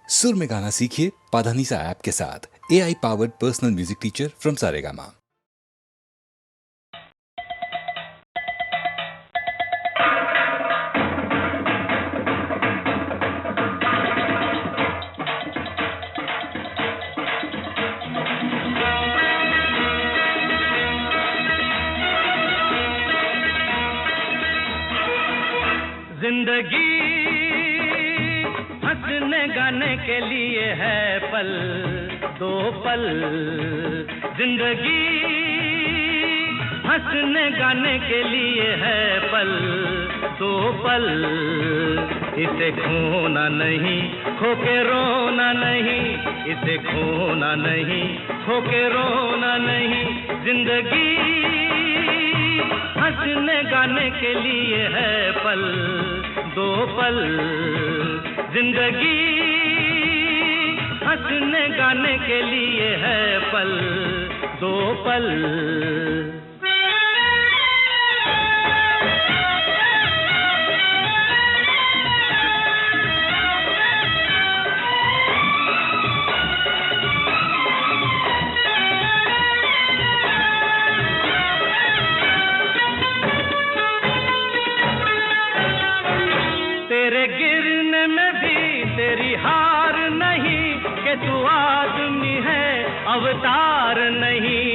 सुर में गाना सीखिए पाधानीसा ऐप के साथ। AI powered personal music teacher from Saregama. जिंदगी हंसने गाने के लिए है पल दो पल। जिंदगी हंसने गाने के लिए है पल दो पल। इसे खोना नहीं खो के रोना नहीं, इसे खोना नहीं खो के रोना नहीं। जिंदगी हंसने गाने के लिए है पल दो पल। जिंदगी हंसने गाने के लिए है पल दो पल। तेरे गिरने में भी तेरी हार नहीं, कि तू आदमी है अवतार नहीं।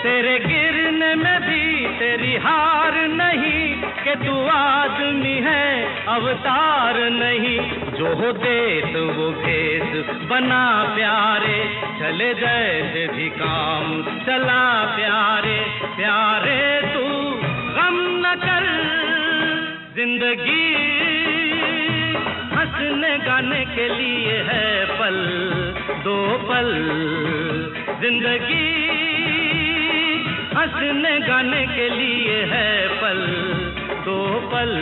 तेरे गिरने में भी तेरी हार नहीं, कि तू आदमी है अवतार नहीं। जो हो देश वो भेष बना प्यारे, चले जैसे भी काम चला प्यारे। प्यारे तू गम न कर, जिंदगी हंसने गाने के लिए है पल दो पल। जिंदगी हंसने गाने के लिए है पल दो पल।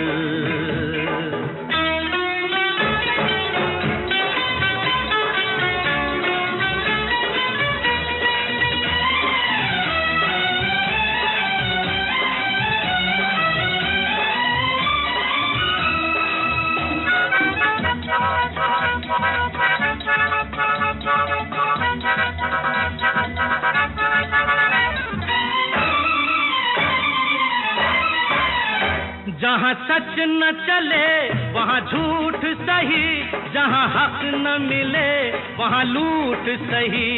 जहाँ सच न चले वहाँ झूठ सही, जहाँ हक न मिले वहाँ लूट सही।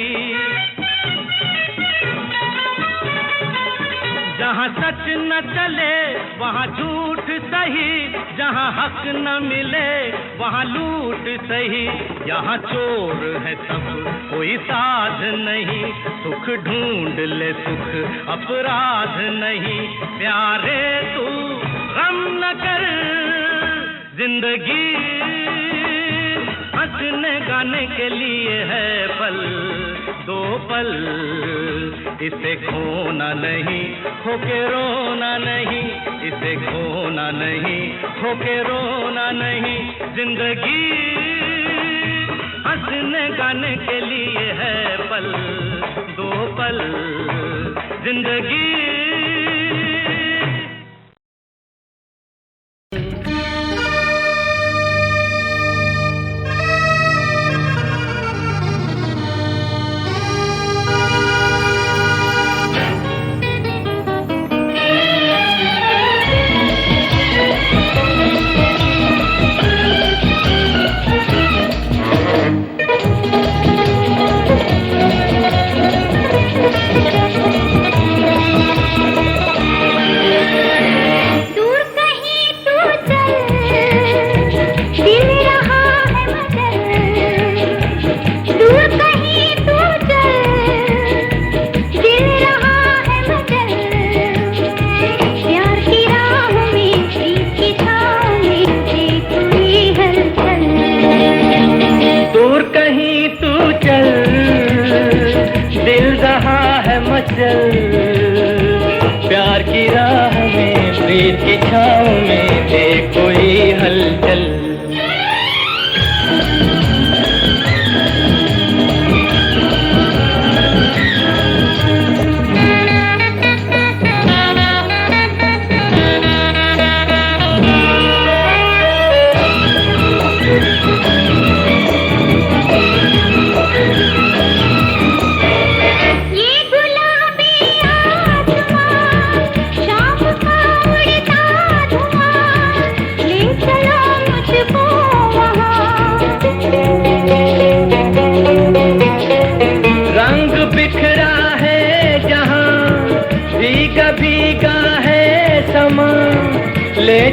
जहाँ सच न चले वहाँ झूठ सही, जहाँ हक न मिले वहाँ लूट सही। यहाँ चोर है सब कोई साध नहीं, सुख ढूंढ ले सुख अपराध नहीं। प्यारे तू गम न कर, जिंदगी हंसने गाने के लिए है पल दो पल। इसे खोना नहीं खो के रोना नहीं, इसे खोना नहीं खो के रोना नहीं। जिंदगी हंसने गाने के लिए है पल दो पल। जिंदगी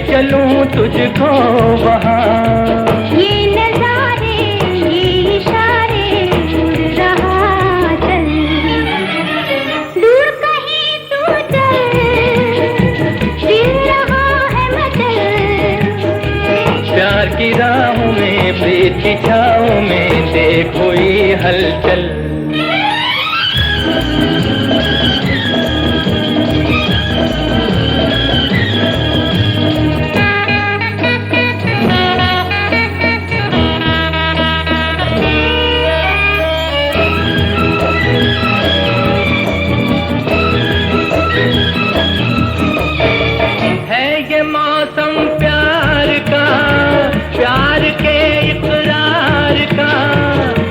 चलूं तुझको वहाँ। ये नजारे ये इशारे उड़ रहा चल, दूर कहीं तू चल, दिल रहा है मचल। प्यार की राहों में प्रीत की छाँव में देखो ये हलचल।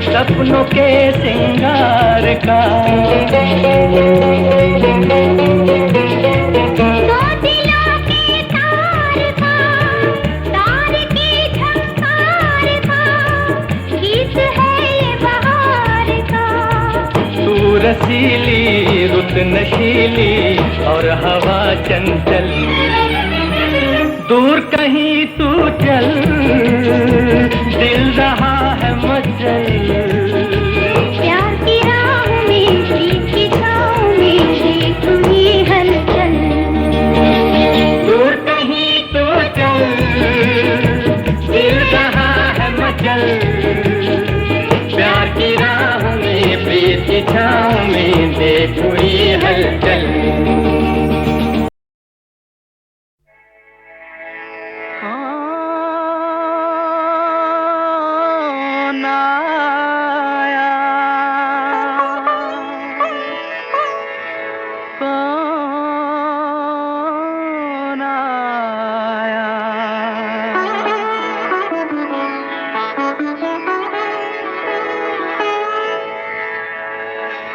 सपनों के सिंगार का, दो दिलों के तार का, तार की झंकार का, गीत है ये बहार का। तू रसीली रुत नशीली और हवा चंचल, दूर कहीं तू चल, दिल रहा है मचल। प्यार की राह में प्रीत की छाँव में देखो ये हलचल, दूर कहीं तू चल, दिल रहा है मचल। प्यार की राह में प्रीत की छाँव में देखो ये हलचल।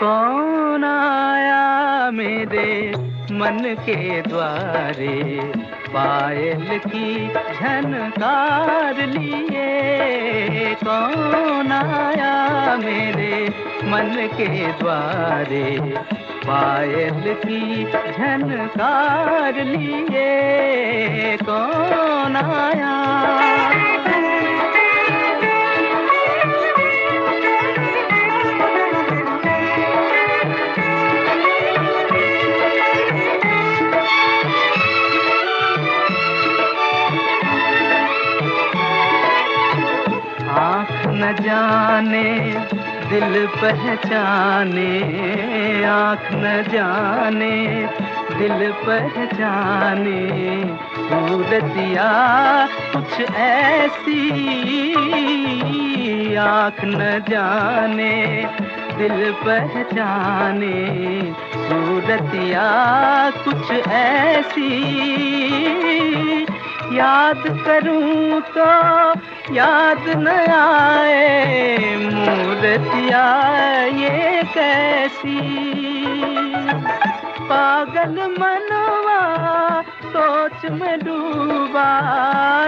कौन आया मेरे मन के द्वारे, पायल की झनकार लिए। कौन आया मेरे मन के द्वारे, पायल की झनकार लिए। कौन आया न जाने दिल पहचाने, आँख न जाने दिल पहचाने। सूरतिया कुछ ऐसी, आँख न जाने दिल पहचाने। सूरतिया कुछ ऐसी, याद करूं तो याद न आए। मूर्तिया ये कैसी, पागल मनवा सोच में डूबा।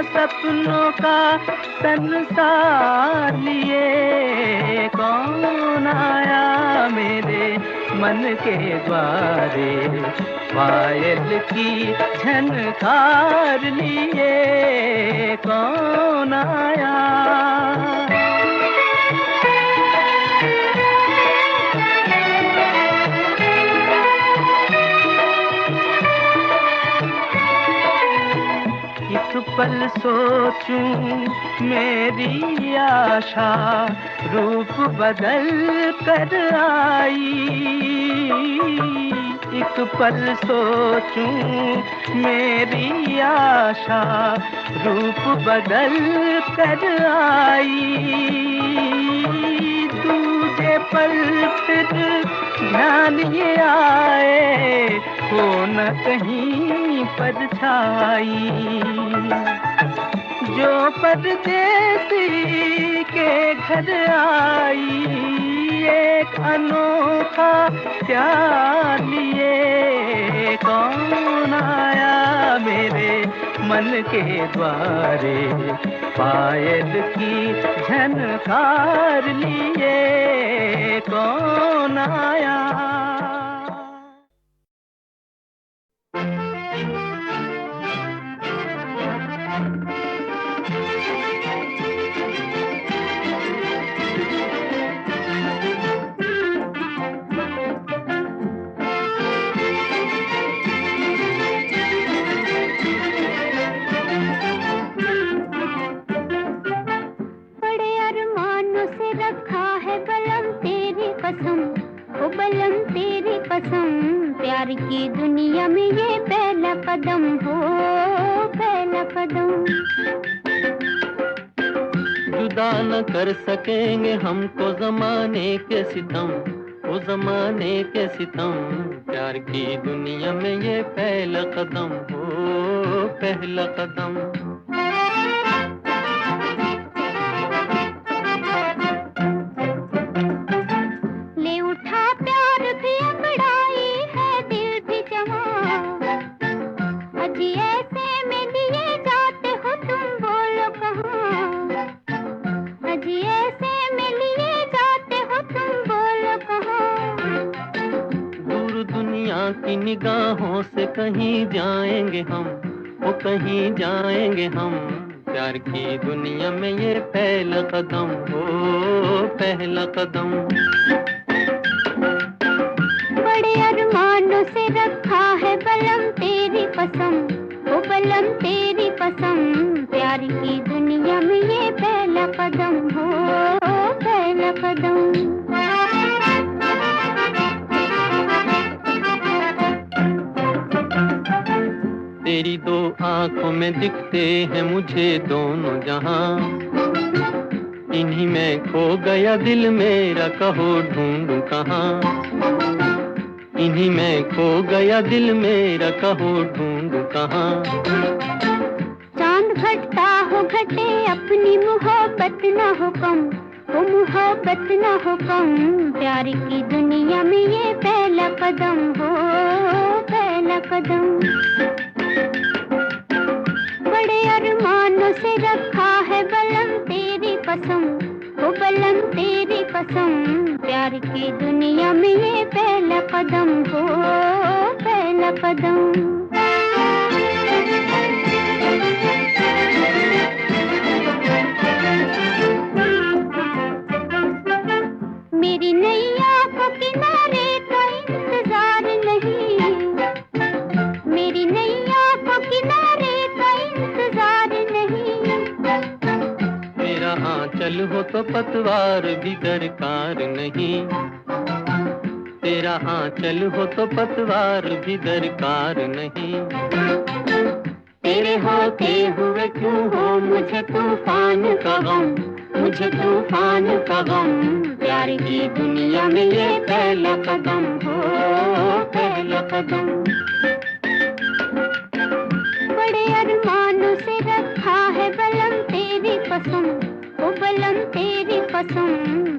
सपनों का संसार लिए। कौन आया मेरे मन के द्वारे, पायल की झनकार लिए। कौन आया एक पल सोचूं मेरी आशा रूप बदल कर आई। एक पल सोचूं मेरी आशा रूप बदल कर आई। दूजे पल फिर ध्यान ये आए, हो न कहीं परछाई। जो परदेसी के घर आई, एक अनोखा प्यार लिए। कौन आया मेरे मन के द्वारे, पायल की झनकार लिए। कौन आया प्यार की दुनिया में ये पहला कदम हो, पहला कदम। जुदा न कर सकेंगे हमको ज़माने के सितम, वो ज़माने के सितम। प्यार की दुनिया में ये पहला कदम हो, पहला कदम। ले उठा प्यार भी अंगड़ाई है, दिल भी जमा। अजी ऐसे में लिए जाते हो तुम, बोलो कहाँ। अजी ऐसे में लिए जाते हो तुम, बोलो कहाँ। दूर दुनिया की निगाहों से कहीं जाएंगे हम, वो कहीं जाएंगे हम। प्यार की दुनिया में ये पहला कदम हो, पहला कदम। बड़े अरमानों से रखा है बलम तेरी कसम, ओ बलम तेरी कसम। प्यार की दुनिया में ये पहला कदम हो, पहला कदम। तेरी दो आंखों में दिखते हैं मुझे दोनों जहां, इन्हीं में खो गया दिल मेरा, कहो ढूंढूं कहां। इन्हीं में खो गया दिल मेरा, कहो ढूंढूं कहां। चांद घटता हो घटे अपनी मोहब्बत ना हो कम, वो मोहब्बत ना हो कम। प्यार की दुनिया में ये पहला कदम हो, पहला कदम। बड़े अरमानों से रखा है बलम तेरी कसम, वो बलम तेरी कसम। प्यार की दुनिया में ये पहला कदम हो, पहला कदम। मेरी नैया को किनारे का इंतजार नहीं, मेरी नैया को किनारे का इंतजार नहीं। मेरा आंचल हो तो पतवार भी दरकार नहीं, तेरा आंचल हो तो पतवार भी दरकार नहीं। तेरे होते हुए क्यों हो मुझे तूफान का गम, मुझे तूफान का गम। प्यार की दुनिया में ये पहला कदम हो, पहला कदम। बड़े अरमानों से रखा है बलम तेरी कसम, ओ बलम तेरी कसम।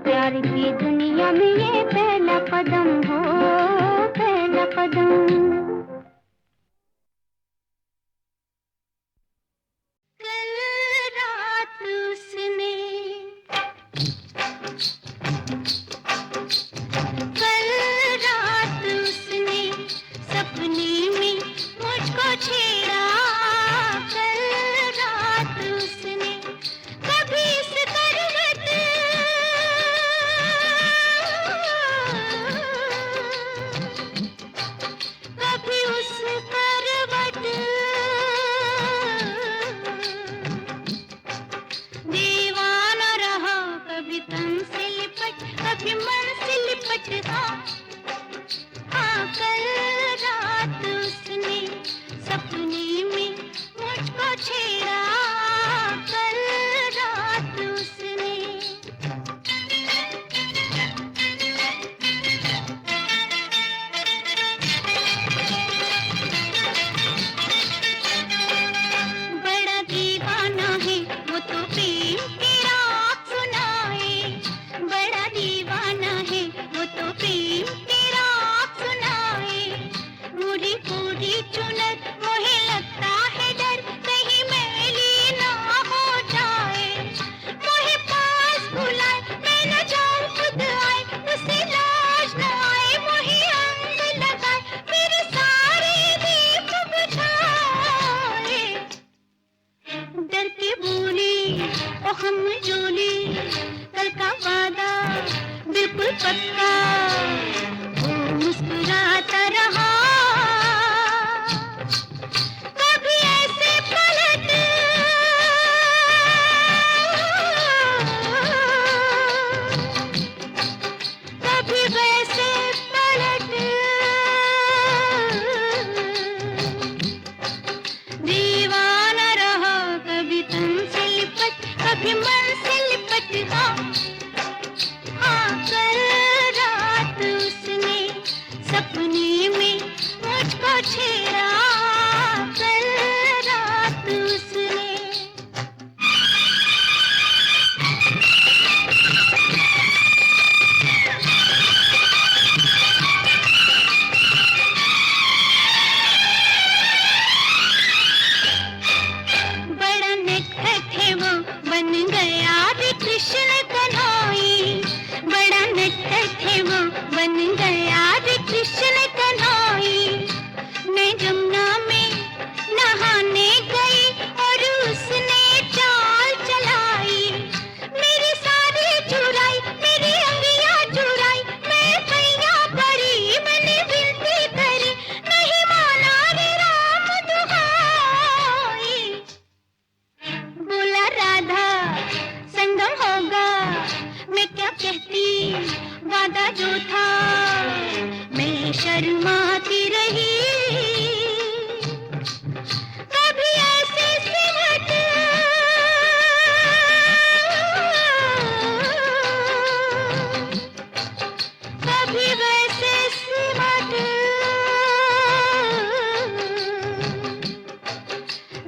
प्यार की दुनिया में ये पहला कदम हो, पहला कदम। कल रात उसने, कल रात उसने सपने में मुझको छेड़ा। कल रात उसने कभी इस करवट, कभी उस करवट। दीवाना रहा कभी तन से लिपट, कभी मन से लिपट। हाँ कल रात उसने सपने में मुझको छेड़ा। कल रात उसने बड़ा दीवाना है वो तो प्रेम की रात सुनाए। बड़ा दीवाना है वो तो प्रेम की रात सुनाए। पूरी पूरी चुनर मुझे लगता है डर, कहीं मैली ना हो जाए। मुझे पास बुलाए मैं न जाऊं खुद आए, उसे लाज न आए। मुझे अंग लगाए मेरे सारे दीप बुझाए। डर के बोली ओ हम जोली, कल का वादा बिल्कुल पक्का। वो मुस्कुराता रहा कभी ऐसे पलट, कभी वैसे पलट। कभी मन से लिपट हाँ हाँ कल रात उसने सपने में मुझको छेड़ा कल रात उसने बड़ा नटखट है वो बन गया रे कृष्ण कन्हई बड़ा नटखट है वो बन गया रे कृष्ण कन्हई मैं जमुना में नहाने गई और उसने चाल चलाई मेरी साड़ी चुराई मेरी अंगियां चुराई मैं भैया पड़ी मैंने विनती करी नहीं माना रे राम दुहाई बोला राधा संगम होगा मैं क्या कहती वादा जो था मैं शर्माती रही कभी ऐसे सिमट कभी वैसे सिमट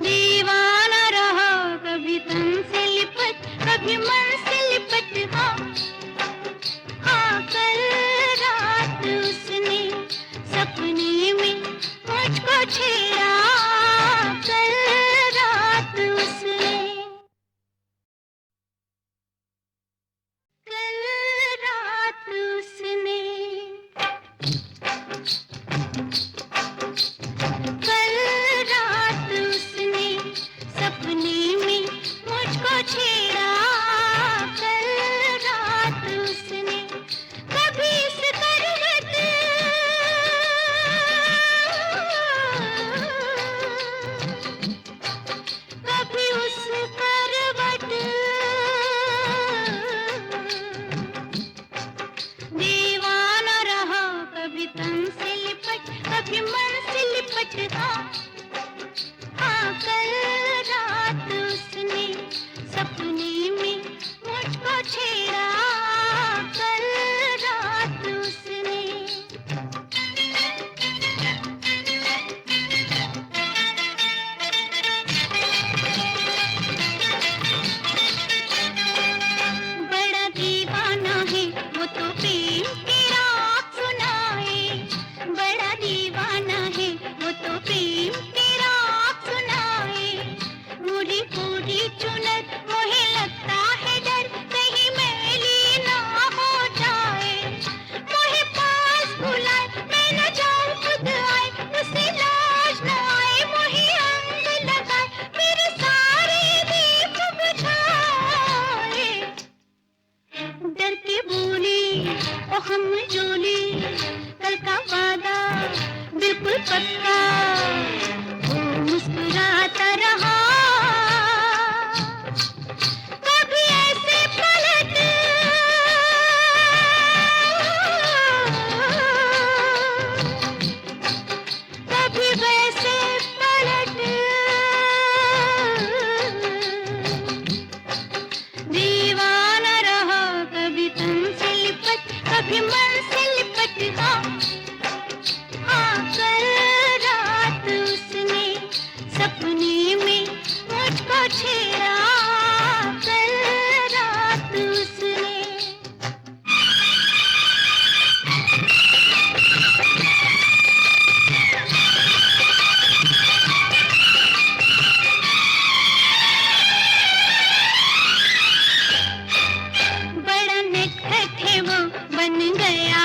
दीवाना रहा कभी तन से लिपट कभी मन से लिपट हाँ हाँ कल रात उसने सपने में मुझको छेड़ा कल रात उसने कल रात उसने कल रात उसने सपने में मुझको छेड़ा कल रात उसने कभी इस करवट कभी उस करवट दीवाना रहा कभी तन से लिपट कभी मन से लिपट हाँ हाँ कल रात उसने सपने में मुझको छेड़ा कल रात उसने बड़ा दीवाना है वो तो प्रेम की रात सुनाए बड़ा दीवाना है वो तो प्रेम की रात सुनाए पूरी पूरी चुनर मुझे लगता है डर कहीं मैली ना हो जाए मुझे पास बुलाए मैं न जाऊं खुद आए उसे लाज न आए मुझे अंग लगाए मेरे सारे दीप बुझाए डर के बोली ओ हम जोली कल का वादा बिल्कुल पक्का वो मुस्कुराता रहा कभी ऐसे पलट कभी वैसे पलट दीवाना रहा कभी तन से लिपट कभी मन से लिपट हाँ हाँ कल रात उसने सपने में मुझको छेड़ा कल रात उसने बड़ा नटखट है वो बन गया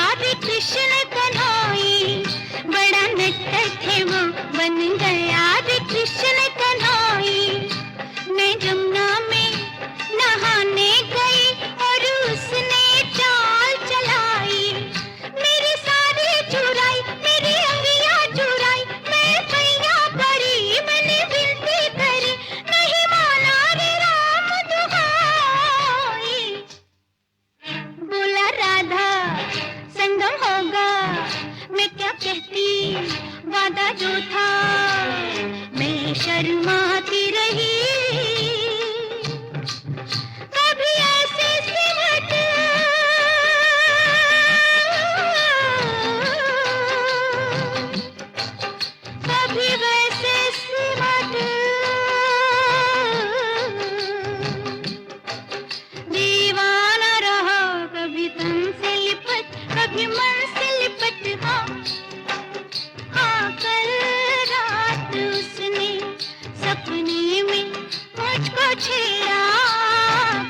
छेड़ा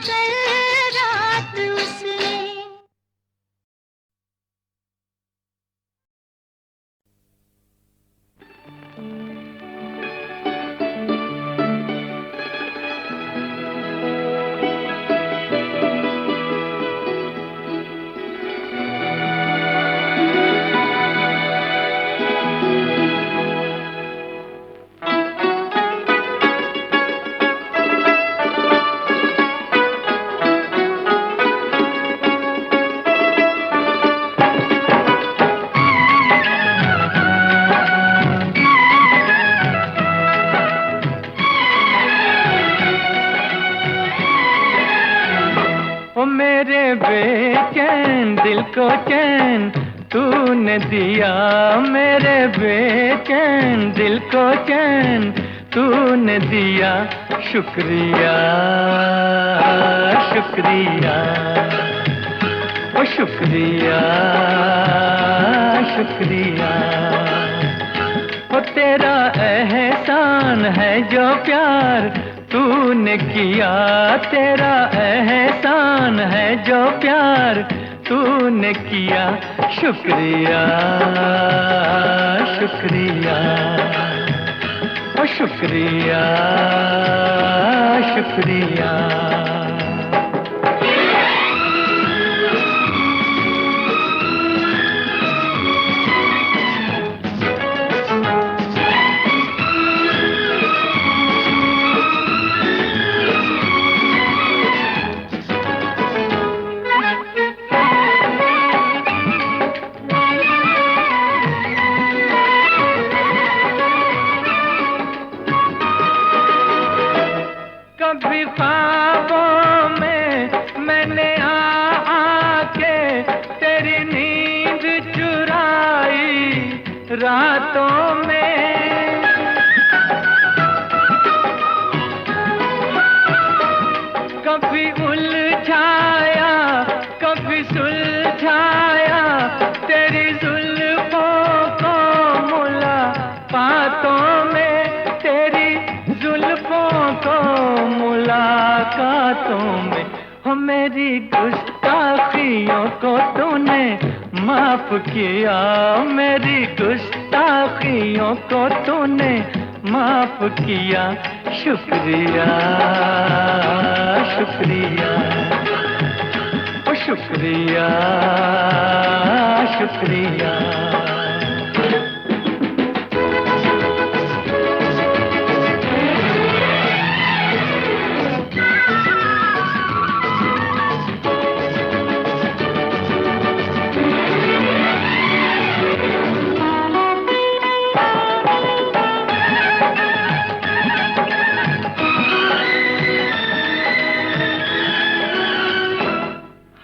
कल रात उसने। ओ मेरे बेचैन दिल को चैन तूने दिया, मेरे बेचैन दिल को चैन तूने दिया। शुक्रिया शुक्रिया ओ शुक्रिया शुक्रिया। ओ तेरा एहसान है जो प्यार तूने किया, तेरा एहसान है जो प्यार तूने किया। शुक्रिया शुक्रिया ओ शुक्रिया शुक्रिया। कभी ख्वाबों में मैंने आके तेरी नींद चुराई रातों में। कभी उलझाया कभी सुलझाया तेरी जुल्फों को मुलाकातों में, तेरी जुल्फों को मुलाकातों में। हो मेरी गुस्ताखियों को तूने माफ किया, मेरी गुस्ताखियों को तूने माफ किया। शुक्रिया शुक्रिया ओ शुक्रिया शुक्रिया।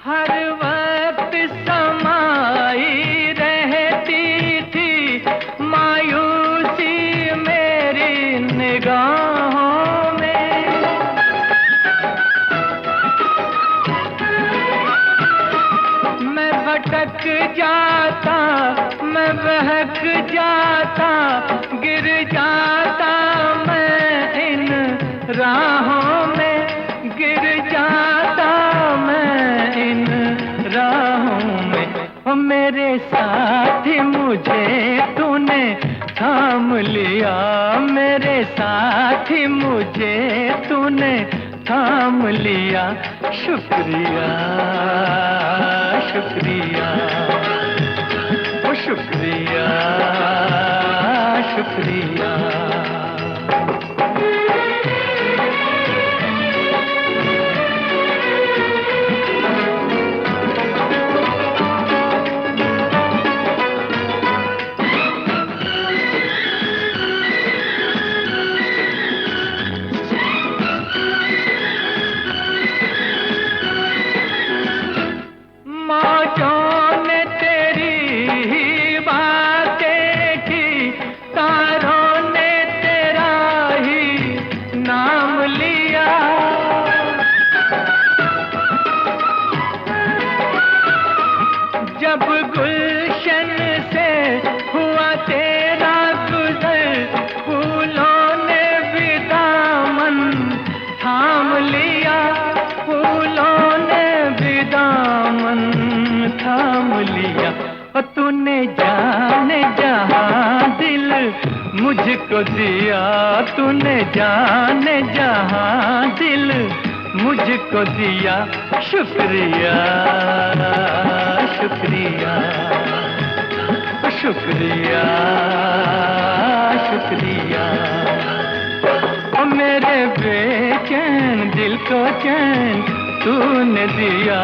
हर वक्त समाई रहती थी मायूसी मेरी निगाहों में। मैं भटक जाता मैं बहक जाता गिर जाता मैं इन राहों में, गिर जाता मैं इन राहों में। ओ मेरे साथी मुझे तूने थाम लिया, मेरे साथी मुझे तूने थाम लिया। शुक्रिया शुक्रिया ओ शुक्रिया शुक्रिया। मौजों ने तेरी बातें की, तारों ने दिया तूने जाने जहां दिल मुझको दिया, शुक्रिया शुक्रिया शुक्रिया शुक्रिया। ओ मेरे बेचैन दिल को चैन तूने दिया,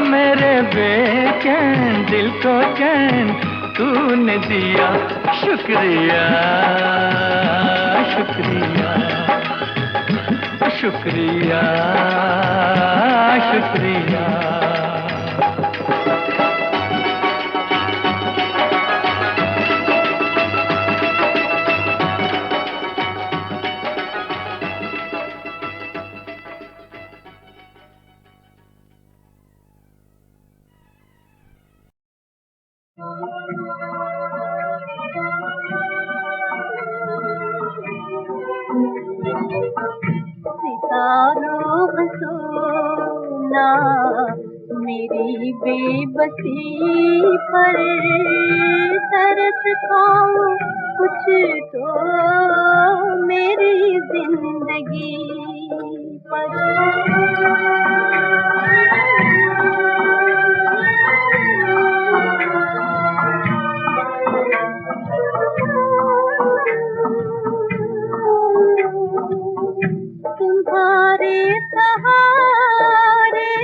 मेरे बेचैन दिल को चैन तूने दिया, शुक्रिया शुक्रिया शुक्रिया शुक्रिया। सितारों हंसोना मेरी बेबसी पर, तरस खाओ कुछ तो मेरी जिंदगी पर। तुम्हारे सहारे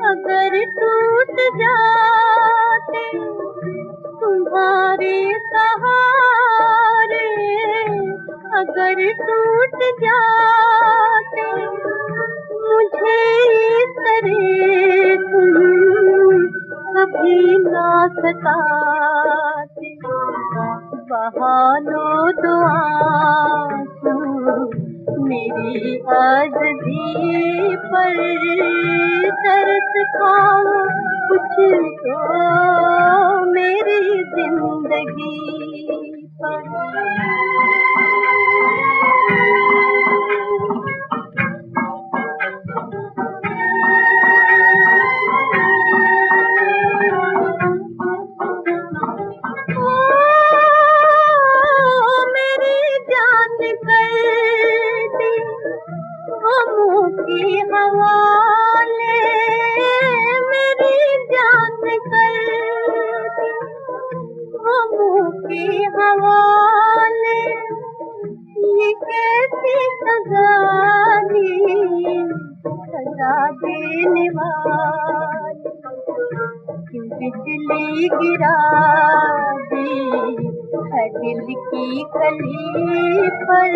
अगर टूट जाते, तुम्हारे सहारे अगर टूट जाते, मुझे इस तरह तुम कभी ना सताते। बहा लो दो आंसू मेरी आज़दी पर, तरस खाओ कुछ तो मेरी जिंदगी पर। की हवाले मेरी जान कर दी, गमों की हवाले, ये कैसी सजा दी, सजा देने वाली। क्यों बिजली गिरा दी है दिल की कली पर,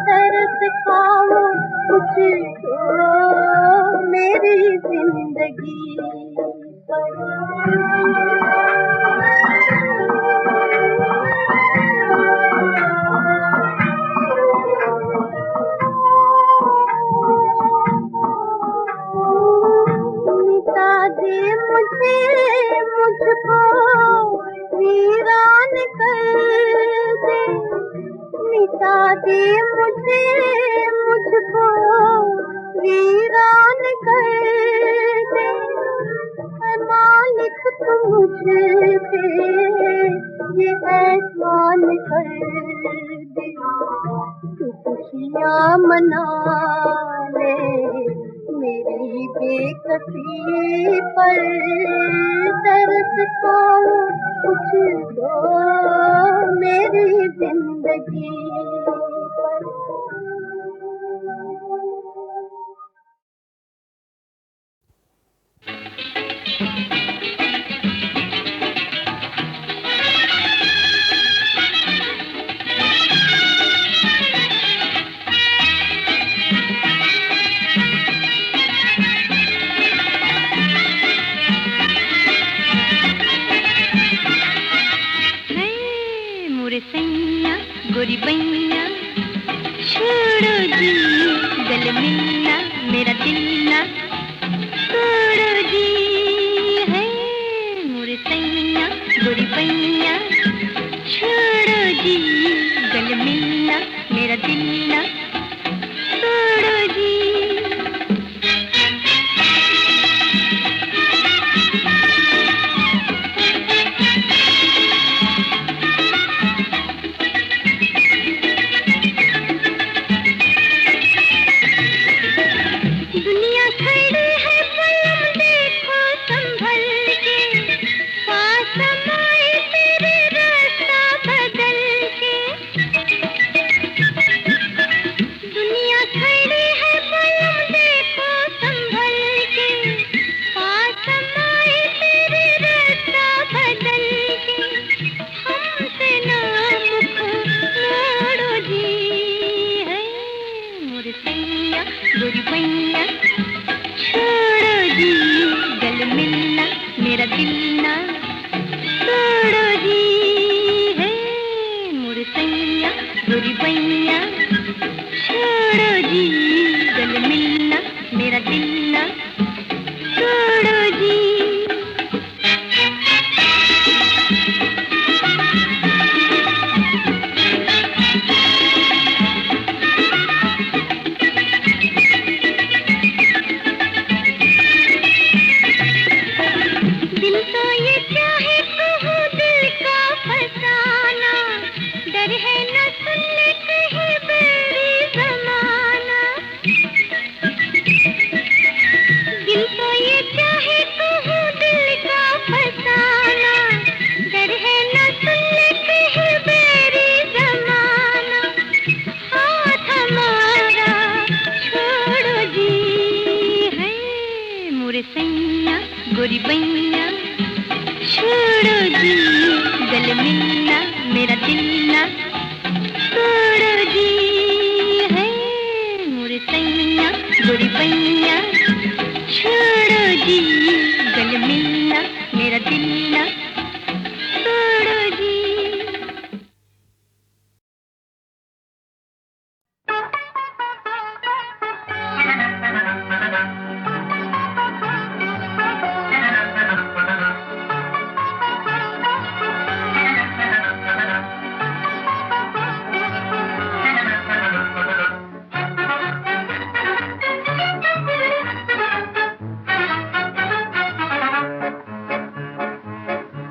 तरस खाओ कुछ तो मेरी जिंदगी पर। मिटा दे मुझे मुझको वीरान कर दे, मिटा दे मुझे मुझको वीरान कर दे। मालिक तू मुझे पे ये एहसान कर दे। तू खुशियाँ मना ले मेरी बेकसी पर, तरस खाओ कुछ तो मेरी जिंदगी पर। गोरी बैया छोड़ो जी गल मिलना, मेरा दिल ना छोड़ो जी है मोरे सैया। गोरी बैया छोड़ो जी गल मिलना, मेरा दिल ना छोड़ो जी। सैया गोरी पैया छोड़ो जी गल मिलना मेरा दिल ना छोड़ो जी है मोर सैया गोरी पैया छोड़ो जी गल मिलना मेरा दिल ना छोड़ो जी दिल तो ये चाहे कहूँ दिल का फसाना डर है न सुनने कहीं बेरी जमाना दिल तो ये चाहे कहूँ दिल का फसाना डर है न सुनने कहीं बेरी जमाना हाथ हमारा छोड़ो जी है मोरे सैया गोरी बैया छोड़ो जी गल मिलना मेरा दिल ना छोड़ो जी है मोरे सैया गोरी बैया छोड़ो जी गल मिलना मेरा दिल ना छोड़ो जी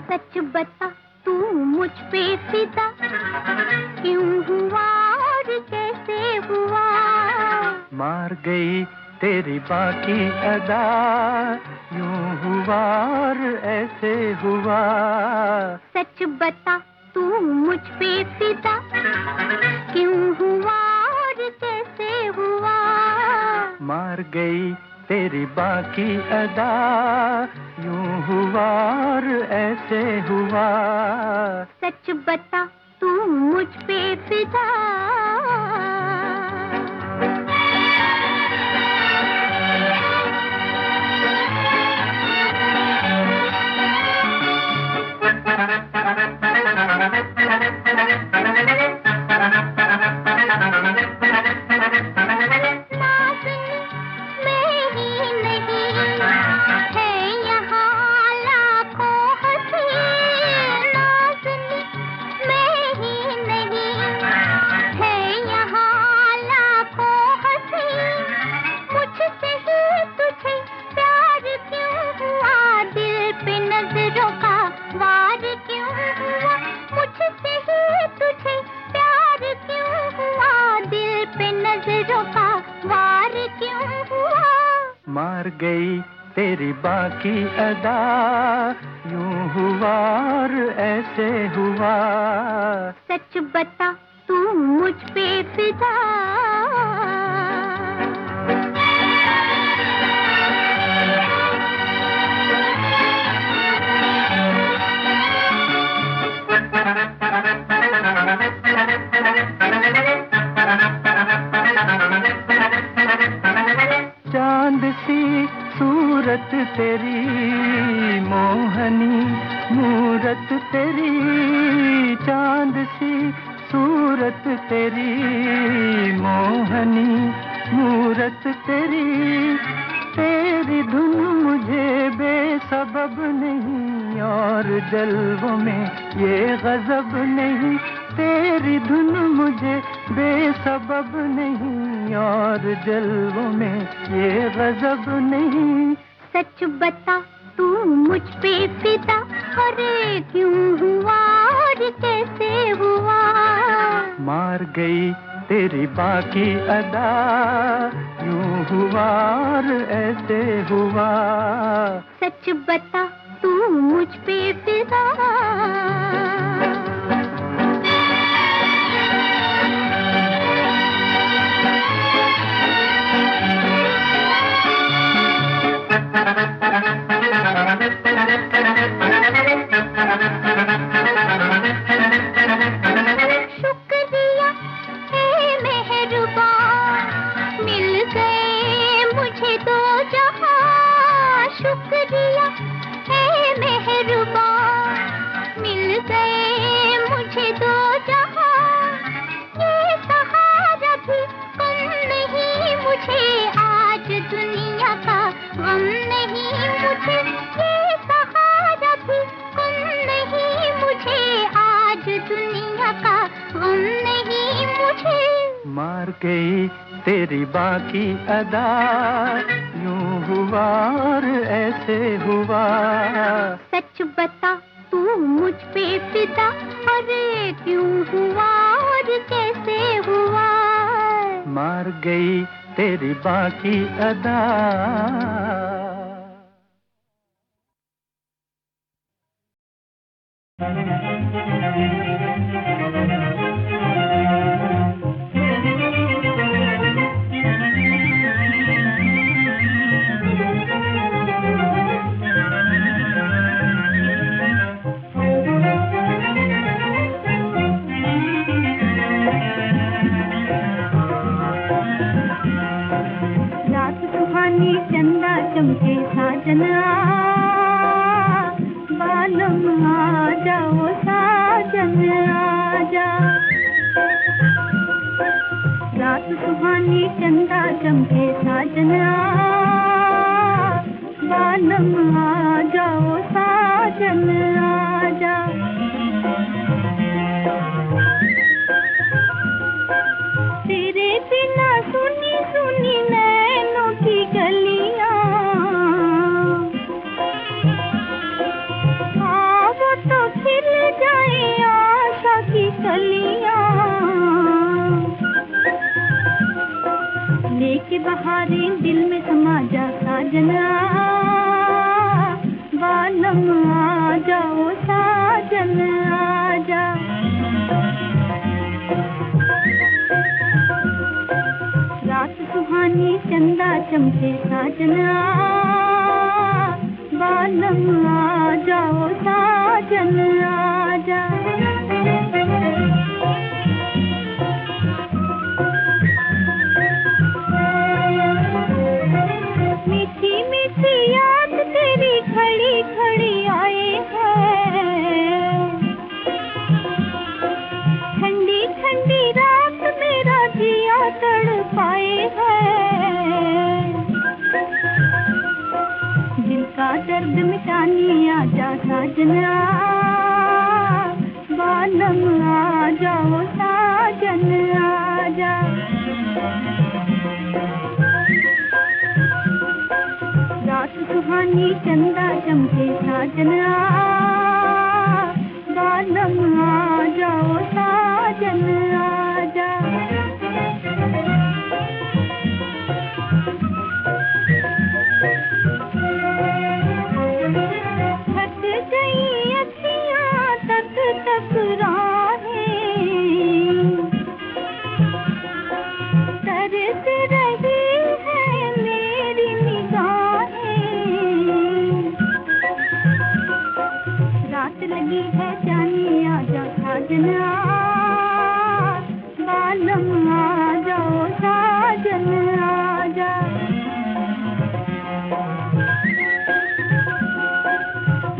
सच बता तू मुझ पे फिदा क्यों हुआ और कैसे हुआ मार गई तेरी बाकी अदा यूं हुआ और ऐसे हुआ सच बता तू मुझ पे फिदा क्यों हुआ और कैसे हुआ मार गई तेरी बाकी अदा यूं हुआ और ऐसे हुआ सच बता तू मुझ पे फिदा मार गई तेरी बाकी अदा यूं हुआ और ऐसे हुआ सच बता तू मुझ पे फिदा चांद सी सूरत तेरी मोहनी मूरत तेरी चांद सी सूरत तेरी मोहनी मूरत तेरी तेरी धुन मुझे बेसबब नहीं और जल्वों में ये गजब नहीं तेरी धुन मुझे बेसबब नहीं और जल्वों में ये गजब नहीं सच बता तू मुझ पे फिदा अरे क्यों हुआ और कैसे हुआ मार गई तेरी बाकी अदा यूं हुआ और ऐसे हुआ सच बता तू मुझ पे फिदा शुक्रिया हे मेहरबान मिल तेरी बाकी अदा, यूं हुआ और ऐसे हुआ। सच बता तू मुझ पे फिदा, अरे क्यों हुआ और कैसे हुआ। मार गई तेरी बाकी अदा। चंदा चमके साजन बालम आ जाओ साजन आजा। रात सुहानी चंदा चमके साजन बालम आ जाओ साजन आजा। तेरे बिना सुनी सुनी नैनों की गलियां, वो तो खिल जाए आशा की कलियां। लेके बहारें दिल में समा जा साजना, बालम आ जाओ साजन आजा। रात सुहानी चंदा चमके साजना, बालम आ जाओ साजन आजा। मीठी मीठी याद तेरी खड़ी खड़ी आए है, ठंडी ठंडी रात मेरा जिया तड़पाए है। दिल का दर्द मिटाने आजा साजना, बालम आ जाओ साजन आजा। रात सुहानी चंदा चमके साजना, बालम आ जाओ साजन आजा। थक गई अखियां तक तक राहें, तरस रही है मेरी निगाहें। रात लगी है जाने आजा साजना, बालम आ जाओ साजन आजा।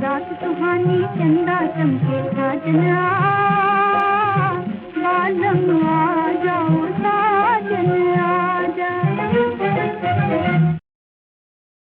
रात सुहानी चंदा चमके साजना, बालम